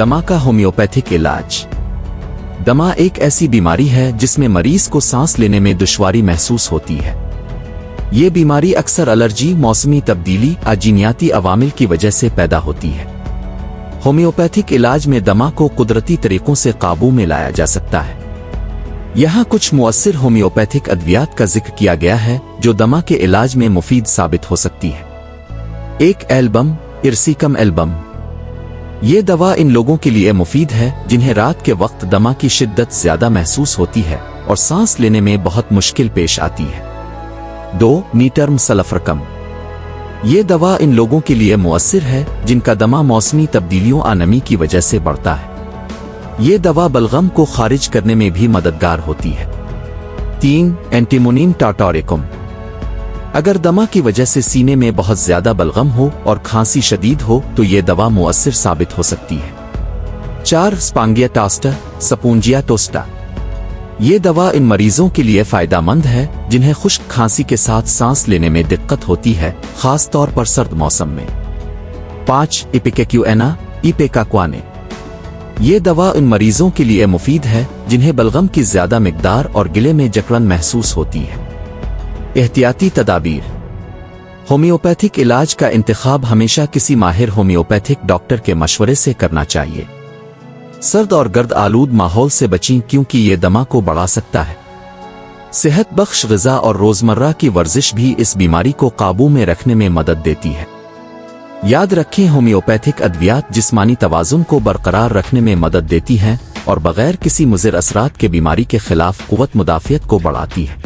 दमा का होम्योपैथिक इलाज। दमा एक ऐसी बीमारी है जिसमें मरीज को सांस लेने में दुश्वारी महसूस होती है। ये बीमारी अक्सर एलर्जी, मौसमी तब्दीली या जीनियाती अवामिल की वजह से पैदा होती है। होम्योपैथिक इलाज में दमा को कुदरती तरीकों से काबू में लाया जा सकता है। यहाँ कुछ मुअस्सिर होम्योपैथिक अद्वियात का जिक्र किया गया है जो दमा के इलाज में मुफीद साबित हो सकती है। एक एल्बम, इरसिकम एल्बम। ये दवा इन लोगों के लिए मुफीद है जिन्हें रात के वक्त दमा की शिद्दत ज्यादा महसूस होती है और सांस लेने में बहुत मुश्किल पेश आती है। 2. नीटर्म सल्फरकम। ये दवा इन लोगों के लिए मुअस्सिर है जिनका दमा मौसमी तब्दीलियों या नमी की वजह से बढ़ता है। ये दवा बलगम को खारिज करने में भी मददगार होती है। 3. एंटीमोनिम टार्टारिकम। अगर दमा की वजह से सीने में बहुत ज्यादा बलगम हो और खांसी शदीद हो तो ये दवा मुअस्सिर साबित हो सकती है। 4. स्पांगिया टास्टा, सपूंजिया टोस्टा। ये दवा इन मरीजों के लिए फायदेमंद है जिन्हें खुश्क खांसी के साथ सांस लेने में दिक्कत होती है, खास तौर पर सर्द मौसम में। 5. इपिकेक्यूएना, इपेकाक्वाने। ये दवा इन मरीजों के लिए मुफीद है जिन्हें बलगम की ज्यादा मिकदार और गिले में जकड़न महसूस होती है। एहतियाती तदाबीर। होम्योपैथिक इलाज का इंतखाब हमेशा किसी माहिर होम्योपैथिक डॉक्टर के मशवरे से करना चाहिए। सर्द और गर्द आलूद माहौल से बचें क्योंकि ये दमा को बढ़ा सकता है। सेहत बख्श ग़िज़ा और रोज़मर्रा की वर्जिश भी इस बीमारी को काबू में रखने में मदद देती है। याद रखें, होम्योपैथिक अद्वियात जिस्मानी तवाज़ुन को बरकरार रखने में मदद देती हैं और बगैर किसी मुज़िर असरात के बीमारी के खिलाफ क़ुव्वत मुदाफ़ियत को बढ़ाती है।